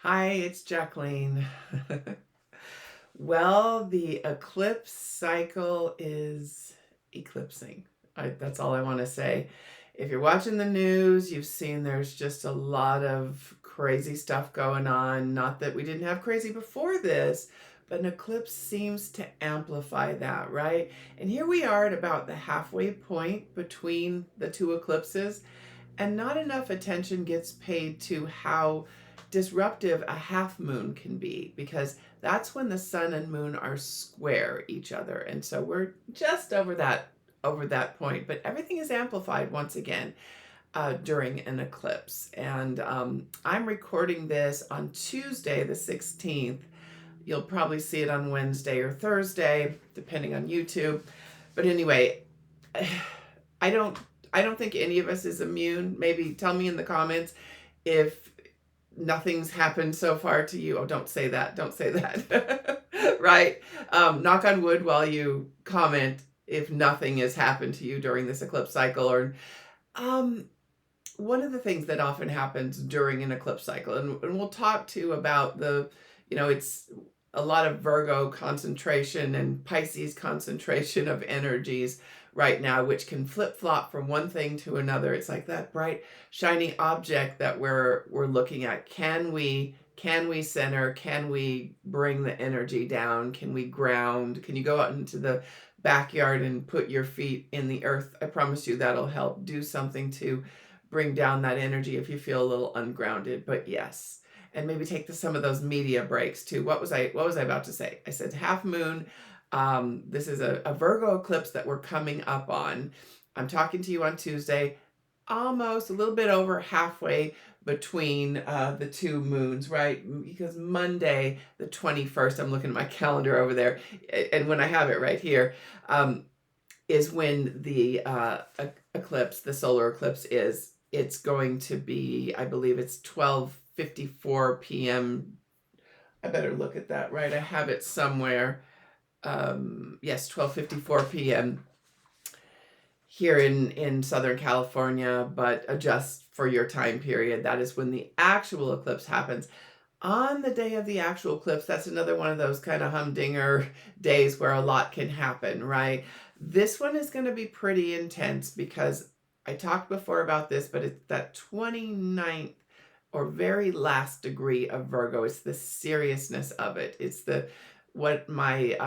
Hi, it's Jackleen. Well, the eclipse cycle is eclipsing. That's all I want to say. If you're watching the news, you've seen there's just a lot of crazy stuff going on. Not that we didn't have crazy before this, but an eclipse seems to amplify that, right? And here we are at about the halfway point between the two eclipses, and not enough attention gets paid to how disruptive a half moon can be, because that's when the sun and moon are square each other. And so we're just over that point, but everything is amplified once again during an eclipse. And I'm recording this on Tuesday the 16th. You'll probably see it on Wednesday or Thursday, depending on YouTube. But anyway, I don't I don't think any of us is immune. Maybe tell me in the comments if nothing's happened so far to you. Oh, don't say that. Don't say that. Right? Knock on wood while you comment if nothing has happened to you during this eclipse cycle. Or um, one of the things that often happens during an eclipse cycle, and we'll talk too about it's a lot of Virgo concentration and Pisces concentration of energies right now, which can flip flop from one thing to another. It's like that bright, shiny object that we're looking at. Can we center? Can we bring the energy down? Can we ground? Can you go out into the backyard and put your feet in the earth? I promise you that'll help. Do something to bring down that energy if you feel a little ungrounded. But yes, and maybe take some of those media breaks too. What was I about to say? I said half moon. This is a Virgo eclipse that we're coming up on. I'm talking to you on Tuesday, almost a little bit over halfway between the two moons, right? Because Monday, the 21st, I'm looking at my calendar over there, and when I have it right here, is when the eclipse, the solar eclipse is. It's going to be, I believe it's 12:54 p.m. I better look at that, right? I have it somewhere. Yes, 12:54 p.m. here in Southern California, but adjust for your time period. That is when the actual eclipse happens. On the day of the actual eclipse, that's another one of those kind of humdinger days where a lot can happen, right? This one is going to be pretty intense because I talked before about this, but it's that 29th or very last degree of Virgo. It's the seriousness of it. It's what my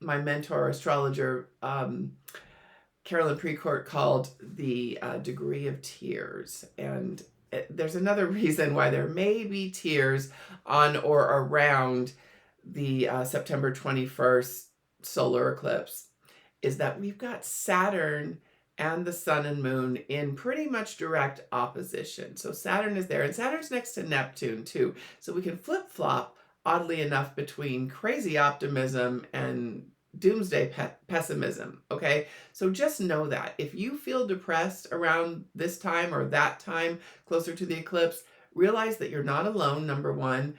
mentor, astrologer, Carolyn Precourt, called the degree of tears. And there's another reason why there may be tears on or around the September 21st solar eclipse, is that we've got Saturn and the sun and moon in pretty much direct opposition. So Saturn is there, and Saturn's next to Neptune too. So we can flip-flop, oddly enough, between crazy optimism and doomsday pessimism. Okay, so just know that if you feel depressed around this time or that time closer to the eclipse, realize that you're not alone. Number one,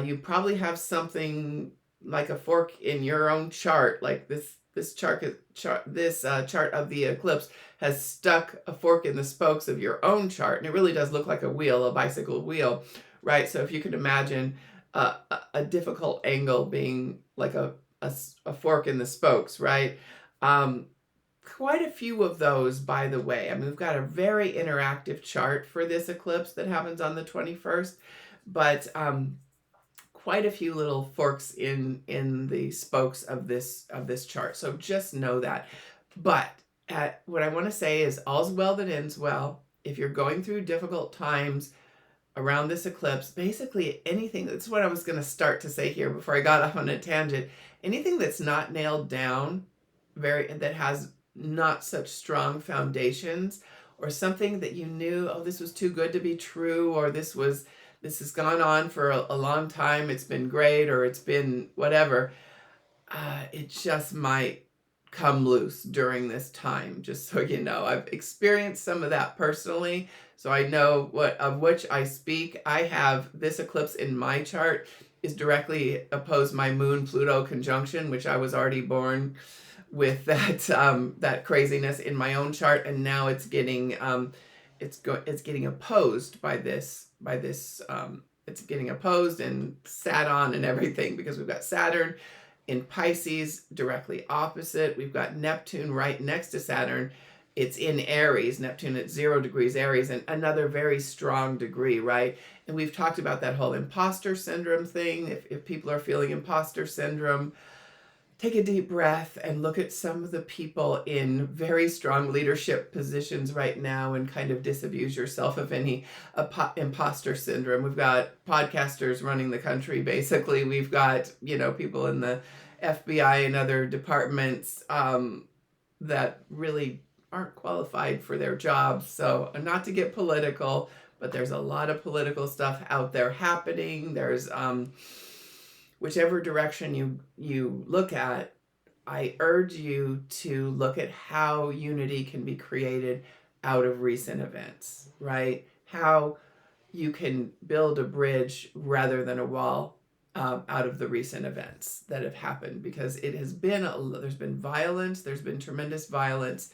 you probably have something like a fork in your own chart, like this chart of the eclipse has stuck a fork in the spokes of your own chart, and it really does look like a wheel, a bicycle wheel, right? So if you can imagine a difficult angle being like a fork in the spokes, right? Quite a few of those, by the way. I mean, we've got a very interactive chart for this eclipse that happens on the 21st, but quite a few little forks in the spokes of this chart. So just know that. But what I want to say is all's well that ends well. If you're going through difficult times around this eclipse, basically anything, that's what I was going to start to say here before I got off on a tangent. Anything that's not nailed down, that has not such strong foundations, or something that you knew, oh, this was too good to be true, or this has gone on for a long time, it's been great, or it's been whatever, it just might come loose during this time, just so you know. I've experienced some of that personally, so I know of which I speak. I have this eclipse in my chart is directly opposed my moon Pluto conjunction, which I was already born with that craziness in my own chart, and now it's getting it's getting opposed by this it's getting opposed and sat on and everything, because we've got Saturn in Pisces directly opposite. We've got Neptune right next to Saturn. It's in Aries, Neptune at 0 degrees Aries, and another very strong degree, right? And we've talked about that whole imposter syndrome thing. If people are feeling imposter syndrome, take a deep breath and look at some of the people in very strong leadership positions right now and kind of disabuse yourself of any imposter syndrome. We've got podcasters running the country, basically. We've got, people in the FBI and other departments that really aren't qualified for their jobs. So, not to get political, but there's a lot of political stuff out there happening. There's whichever direction you look at, I urge you to look at how unity can be created out of recent events, right? How you can build a bridge rather than a wall out of the recent events that have happened, because it has been, there's been violence, there's been tremendous violence.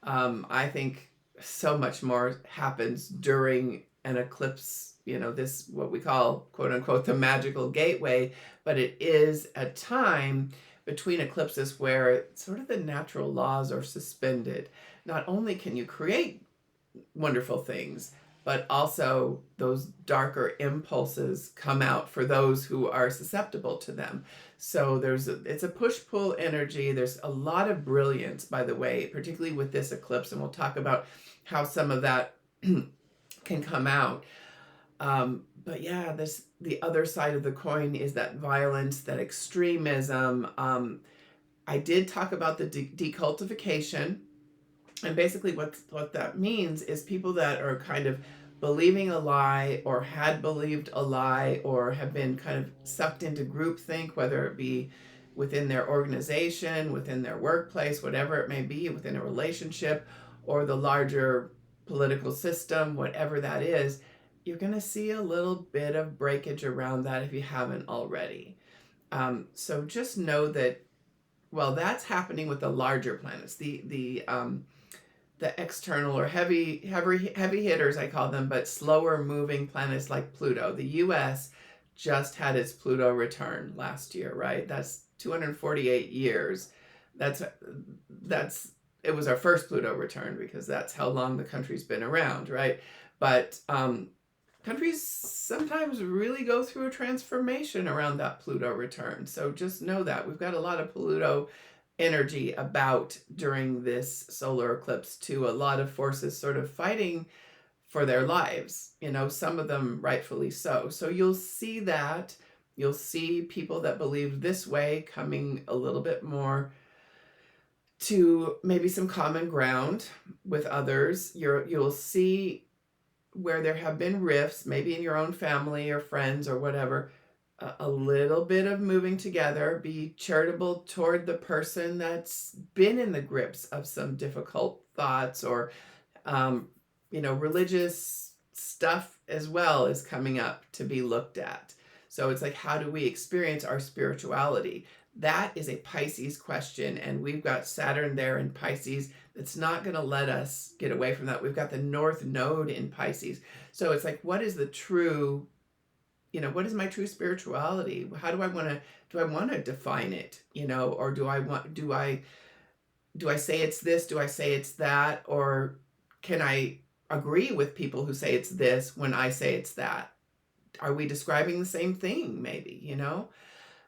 I think so much more happens during an eclipse, this, what we call, quote unquote, the magical gateway, but it is a time between eclipses where sort of the natural laws are suspended. Not only can you create wonderful things, but also those darker impulses come out for those who are susceptible to them. So it's a push-pull energy. There's a lot of brilliance, by the way, particularly with this eclipse, and we'll talk about how some of that can come out. But yeah, the other side of the coin is that violence, that extremism. I did talk about the decultification. And basically what that means is people that are kind of believing a lie, or had believed a lie, or have been kind of sucked into groupthink, whether it be within their organization, within their workplace, whatever it may be, within a relationship, or the larger political system, whatever that is, you're going to see a little bit of breakage around that if you haven't already. So just know that, well, that's happening with the larger planets, the external or heavy hitters, I call them, but slower moving planets like Pluto. The US just had its Pluto return last year, right? That's 248 years. It was our first Pluto return, because that's how long the country's been around, right? But countries sometimes really go through a transformation around that Pluto return. So just know that we've got a lot of Pluto energy about during this solar eclipse too. A lot of forces sort of fighting for their lives, some of them rightfully so. So you'll see that. You'll see people that believe this way coming a little bit more to maybe some common ground with others. You'll see where there have been rifts, maybe in your own family or friends or whatever, a little bit of moving together. Be charitable toward the person that's been in the grips of some difficult thoughts, or, religious stuff as well is coming up to be looked at. So it's like, how do we experience our spirituality? That is a Pisces question, and we've got Saturn there in Pisces. That's not going to let us get away from that. We've got the North Node in Pisces. So it's like, what is the true, what is my true spirituality? How do I want to define it? Or do I say it's this? Do I say it's that? Or can I agree with people who say it's this when I say it's that? Are we describing the same thing? Maybe,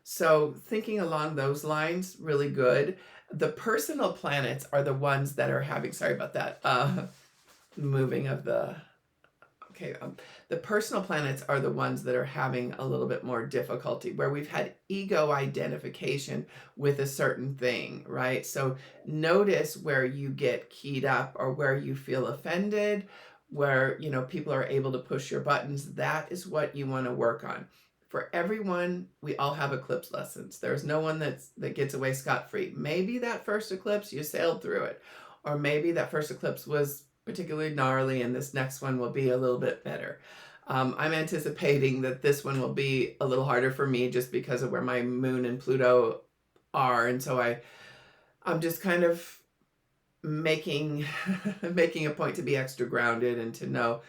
So thinking along those lines, really good. The personal planets are the ones that are having, sorry about that, moving of the, okay, the personal planets are the ones that are having a little bit more difficulty, where we've had ego identification with a certain thing, right? So notice where you get keyed up, or where you feel offended, where, people are able to push your buttons. That is what you want to work on. For everyone, we all have eclipse lessons. There's no one that gets away scot-free. Maybe that first eclipse, you sailed through it. Or maybe that first eclipse was particularly gnarly, and this next one will be a little bit better. I'm anticipating that this one will be a little harder for me, just because of where my moon and Pluto are. And so I'm just kind of making a point to be extra grounded, and to know,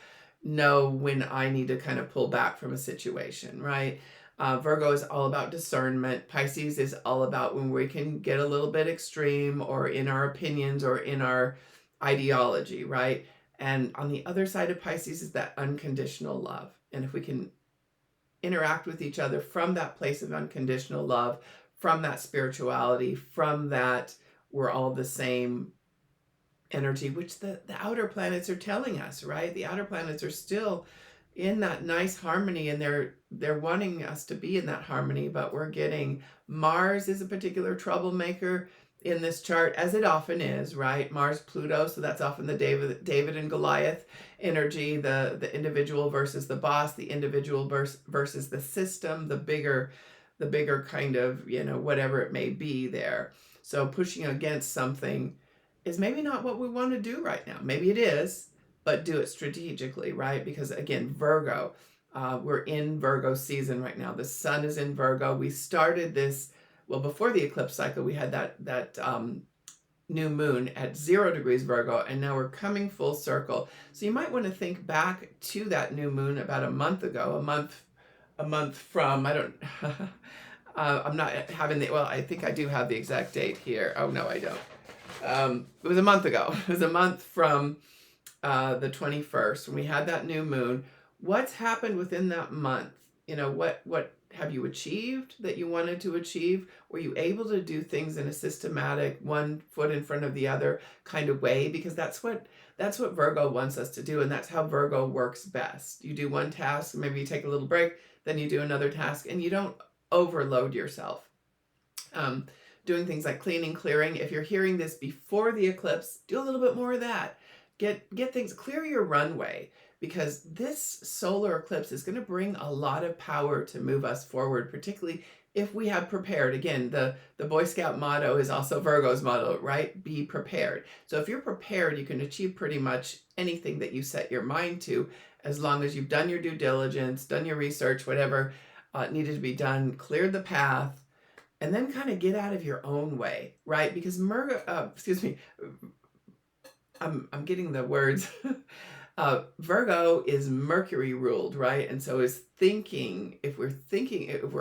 know when I need to kind of pull back from a situation, right? Virgo is all about discernment. Pisces is all about when we can get a little bit extreme or in our opinions or in our ideology, right? And on the other side of Pisces is that unconditional love. And if we can interact with each other from that place of unconditional love, from that spirituality, from that we're all the same energy, which the outer planets are telling us, right? The outer planets are still in that nice harmony, and they're wanting us to be in that harmony, but we're getting Mars is a particular troublemaker in this chart, as it often is, right? Mars Pluto, so that's often the David and Goliath energy, the individual versus the boss, the individual versus the system, the bigger kind of, whatever it may be there. So pushing against something is maybe not what we want to do right now. Maybe it is, but do it strategically, right? Because again, Virgo, we're in Virgo season right now. The sun is in Virgo. We started this, well, before the eclipse cycle, we had that new moon at 0 degrees Virgo, and now we're coming full circle. So you might want to think back to that new moon about a month ago, a month from, I don't, I'm not having well, I think I do have the exact date here. Oh, no, I don't. It was a month ago. It was a month from the 21st when we had that new moon. What's happened within that month? What have you achieved that you wanted to achieve? Were you able to do things in a systematic, one foot in front of the other kind of way? Because that's what Virgo wants us to do, and that's how Virgo works best. You do one task, maybe you take a little break, then you do another task, and you don't overload yourself. Doing things like cleaning, clearing. If you're hearing this before the eclipse, do a little bit more of that. Get things, clear your runway, because this solar eclipse is going to bring a lot of power to move us forward, particularly if we have prepared. Again, the Boy Scout motto is also Virgo's motto, right? Be prepared. So if you're prepared, you can achieve pretty much anything that you set your mind to, as long as you've done your due diligence, done your research, whatever needed to be done, cleared the path, and then kind of get out of your own way, right? Because I'm getting the words. Virgo is Mercury ruled, right? And so is thinking. If we're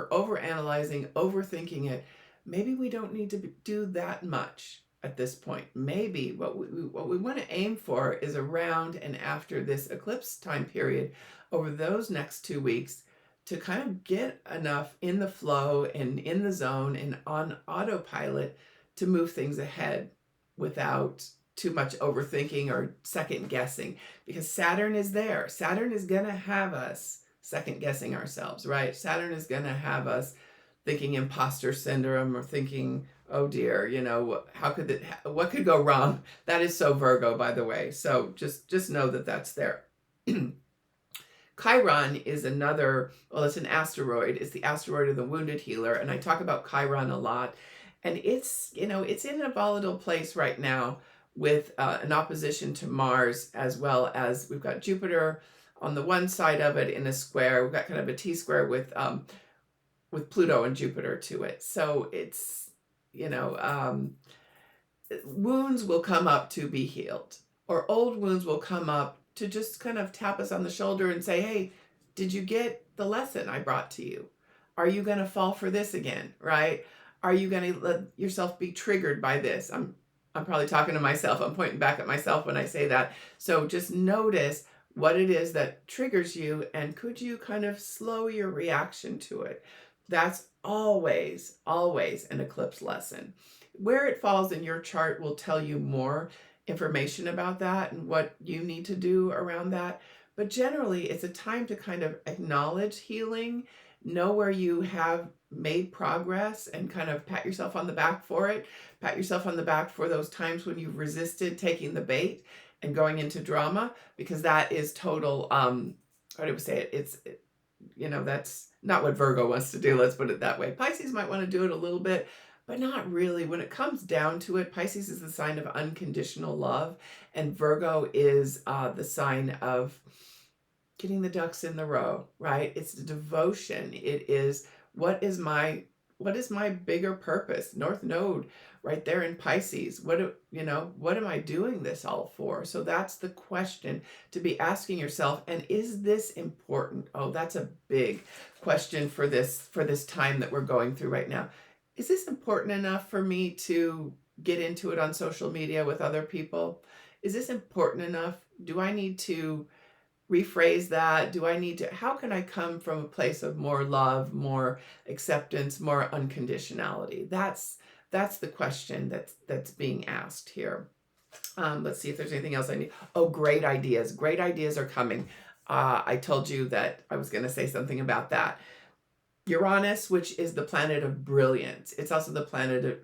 overanalyzing, overthinking it, maybe we don't need to do that much at this point. Maybe what we want to aim for is around and after this eclipse time period, over those next 2 weeks, to kind of get enough in the flow and in the zone and on autopilot to move things ahead without too much overthinking or second guessing, because Saturn is there. Saturn is going to have us second guessing ourselves, right? Saturn is going to have us thinking imposter syndrome or thinking, oh dear, what could go wrong? That is so Virgo, by the way. So just know that that's there. Chiron is another, well, it's an asteroid. It's the asteroid of the wounded healer. And I talk about Chiron a lot. And it's in a volatile place right now with an opposition to Mars, as well as we've got Jupiter on the one side of it in a square. We've got kind of a T-square with Pluto and Jupiter to it. So it's, wounds will come up to be healed, or old wounds will come up to just kind of tap us on the shoulder and say, hey, did you get the lesson I brought to you? Are you going to fall for this again, right? Are you going to let yourself be triggered by this? I'm probably talking to myself. I'm pointing back at myself when I say that. So just notice what it is that triggers you, and could you kind of slow your reaction to it? That's always, always an eclipse lesson. Where it falls in your chart will tell you more information about that and what you need to do around that. But generally, it's a time to kind of acknowledge healing, know where you have made progress, and kind of pat yourself on the back for it. Pat yourself on the back for those times when you've resisted taking the bait and going into drama, because that is total, how do we say it? That's not what Virgo wants to do. Let's put it that way. Pisces might want to do it a little bit, but not really. When it comes down to it, Pisces is the sign of unconditional love, and Virgo is the sign of getting the ducks in the row, right? It's the devotion. It is, what is my what is my bigger purpose? North Node right there in Pisces. What am I doing this all for? So that's the question to be asking yourself. And is this important? Oh, that's a big question for this time that we're going through right now. Is this important enough for me to get into it on social media with other people? Is this important enough? Do I need to rephrase that? Do I need to, how can I come from a place of more love, more acceptance, more unconditionality? That's the question that's being asked here. Let's see if there's anything else I need. Oh, great ideas. Great ideas are coming. I told you that I was going to say something about that. Uranus, which is the planet of brilliance. It's also the planet of,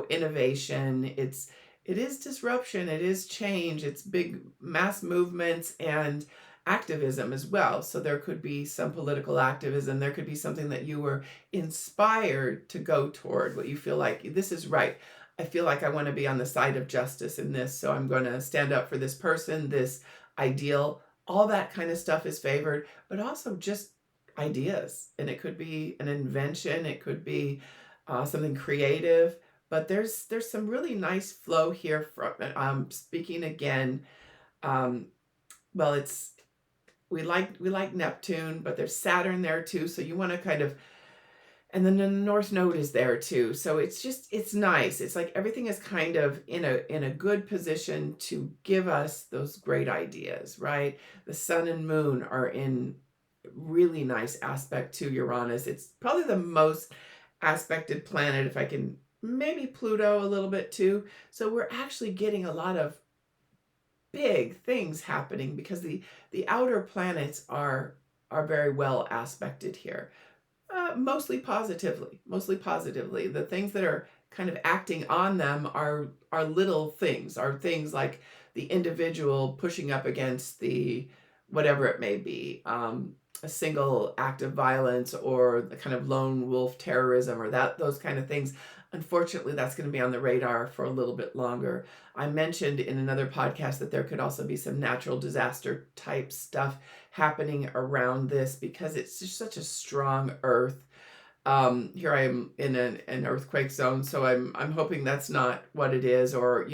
innovation. It is disruption. It is change. It's big mass movements and activism as well. So there could be some political activism. There could be something that you were inspired to go toward, what you feel like this is right. I feel like I want to be on the side of justice in this. So I'm going to stand up for this person, this ideal. All that kind of stuff is favored, but also just ideas. And it could be an invention. It could be something creative. But there's some really nice flow here from speaking again. Well, it's we like Neptune, but there's Saturn there too. So you want to kind of, and then the North Node is there too. So it's nice. It's like everything is kind of in a good position to give us those great ideas, right? The Sun and Moon are in really nice aspect to Uranus. It's probably the most aspected planet, if I can, maybe Pluto a little bit too. So we're actually getting a lot of big things happening because the outer planets are very well aspected here. Mostly positively. The things that are kind of acting on them are little things, are things like the individual pushing up against the whatever it may be, a single act of violence or the kind of lone wolf terrorism or those kind of things. Unfortunately, that's going to be on the radar for a little bit longer. I mentioned in another podcast that there could also be some natural disaster type stuff happening around this because it's just such a strong earth. Here I am in an earthquake zone, so I'm hoping that's not what it is, or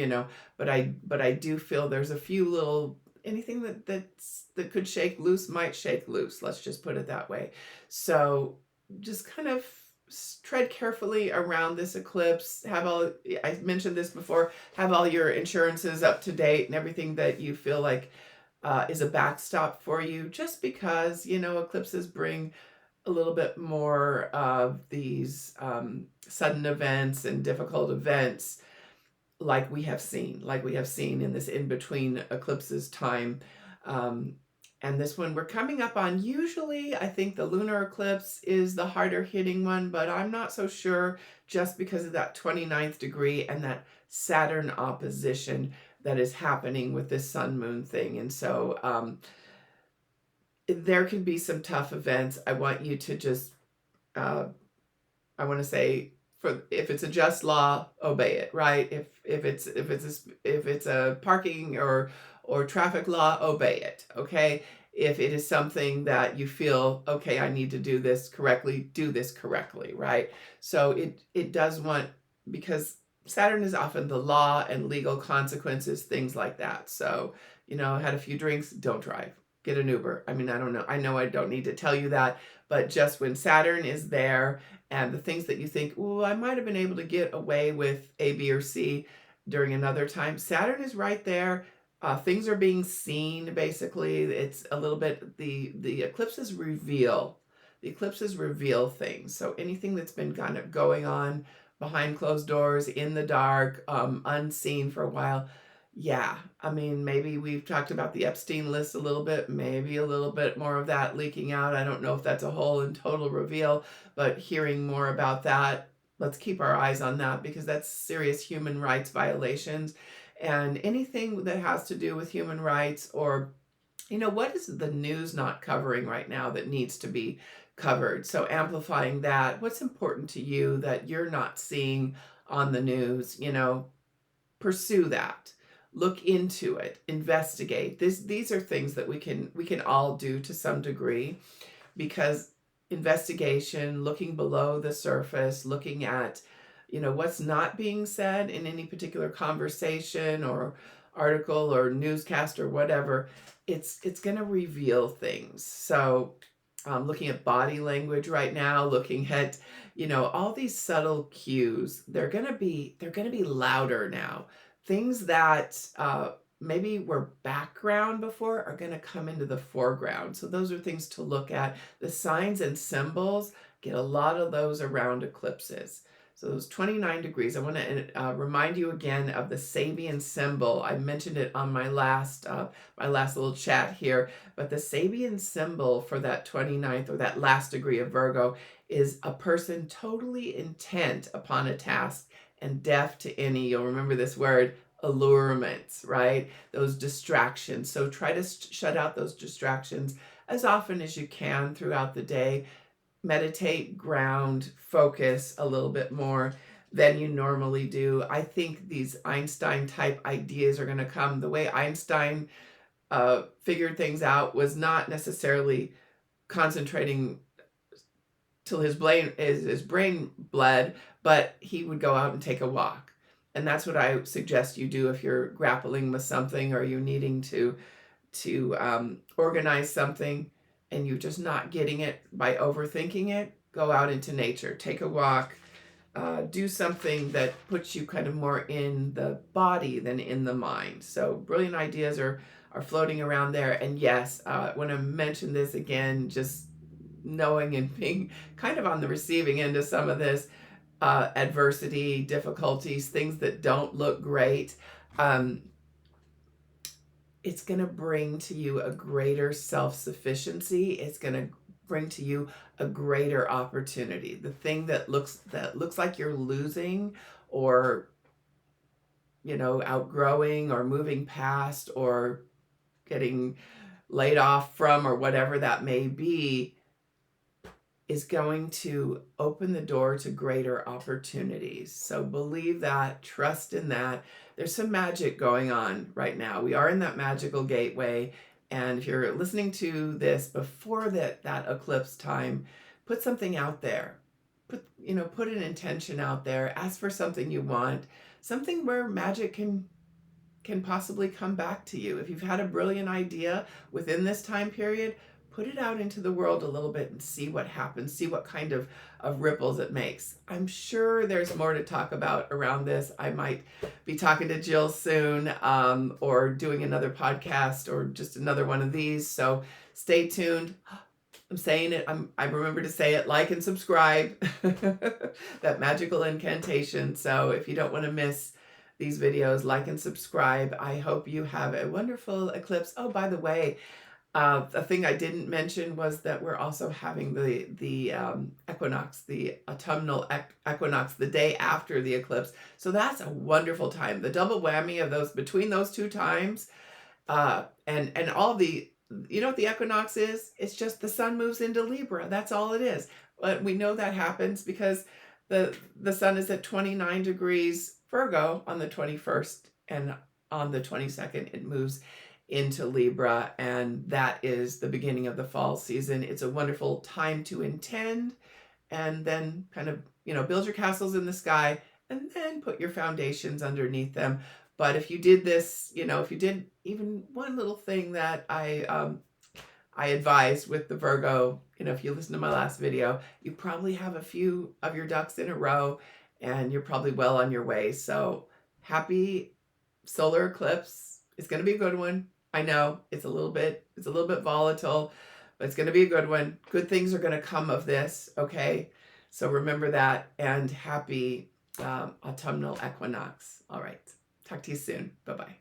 but I do feel there's a few little, anything that could shake loose might shake loose. Let's just put it that way. So just kind of tread carefully around this eclipse. I mentioned this before, have all your insurances up to date and everything that you feel like is a backstop for you, just because eclipses bring a little bit more of these sudden events and difficult events, like we have seen in this in-between eclipses time. And this one we're coming up on, usually I think the lunar eclipse is the harder hitting one, but I'm not so sure, just because of that 29th degree and that Saturn opposition that is happening with this sun moon thing. And so there can be some tough events. I want you to just, I want to say, if it's a just law, obey it, right? If it's a parking or traffic law, obey it, okay? If it is something that you feel, okay, I need to do this correctly, do this correctly, right? So it does want, because Saturn is often the law and legal consequences, things like that. So, had a few drinks, don't drive. Get an Uber. I mean, I don't know. I know I don't need to tell you that, but just when Saturn is there and the things that you think, oh, I might have been able to get away with A, B, or C during another time, Saturn is right there. Things are being seen, basically. It's a little bit, the eclipses reveal. The eclipses reveal things. So anything that's been kind of going on behind closed doors, in the dark, unseen for a while, yeah, I mean, maybe we've talked about the Epstein list a little bit, maybe a little bit more of that leaking out. I don't know if that's a whole and total reveal, but hearing more about that, let's keep our eyes on that, because that's serious human rights violations. And anything that has to do with human rights, or, what is the news not covering right now that needs to be covered? So amplifying that, what's important to you that you're not seeing on the news, pursue that. Look into it, investigate. These are things that we can all do to some degree, because investigation, looking below the surface, looking at, what's not being said in any particular conversation or article or newscast or whatever. It's going to reveal things. So looking at body language right now, looking at, all these subtle cues, they're going to be louder now. Things that maybe were background before are going to come into the foreground. So those are things to look at. The signs and symbols, get a lot of those around eclipses. So those 29 degrees, I want to remind you again of the Sabian symbol. I mentioned it on my last little chat here, but the Sabian symbol for that 29th or that last degree of Virgo is a person totally intent upon a task and deaf to any, you'll remember this word, allurements, right? Those distractions. So try to shut out those distractions as often as you can throughout the day. Meditate, ground, focus a little bit more than you normally do. I think these Einstein type ideas are going to come. The way Einstein figured things out was not necessarily concentrating till his brain bled, but he would go out and take a walk. And that's what I suggest you do if you're grappling with something or you're needing to organize something and you're just not getting it by overthinking it. Go out into nature, take a walk, do something that puts you kind of more in the body than in the mind. So brilliant ideas are floating around there. And yes, I want to mention this again, just knowing and being kind of on the receiving end of some of this adversity, difficulties, things that don't look great. It's going to bring to you a greater self-sufficiency. It's going to bring to you a greater opportunity. The thing that looks like you're losing or outgrowing or moving past or getting laid off from or whatever that may be is going to open the door to greater opportunities. So believe that, trust in that. There's some magic going on right now. We are in that magical gateway. And if you're listening to this before that eclipse time, put something out there. Put an intention out there. Ask for something you want. Something where magic can possibly come back to you. If you've had a brilliant idea within this time period, put it out into the world a little bit and see what happens, see what kind of ripples it makes. I'm sure there's more to talk about around this. I might be talking to Jill soon or doing another podcast or just another one of these. So stay tuned. I'm saying it. I remember to say it, like and subscribe, that magical incantation. So if you don't want to miss these videos, like and subscribe. I hope you have a wonderful eclipse. Oh, by the way, the thing I didn't mention was that we're also having the equinox, the autumnal equinox, the day after the eclipse. So that's a wonderful time. The double whammy of those between those two times, and all the, what the equinox is? It's just the sun moves into Libra. That's all it is. But we know that happens because the sun is at 29 degrees Virgo on the 21st, and on the 22nd it moves into Libra, and that is the beginning of the fall season. It's a wonderful time to intend and then kind of, build your castles in the sky and then put your foundations underneath them. But if you did this, if you did even one little thing that I advised with the Virgo, if you listen to my last video, you probably have a few of your ducks in a row and you're probably well on your way. So happy solar eclipse. It's going to be a good one. I know it's a little bit volatile, but it's going to be a good one. Good things are going to come of this. Okay. So remember that, and happy autumnal equinox. All right. Talk to you soon. Bye-bye.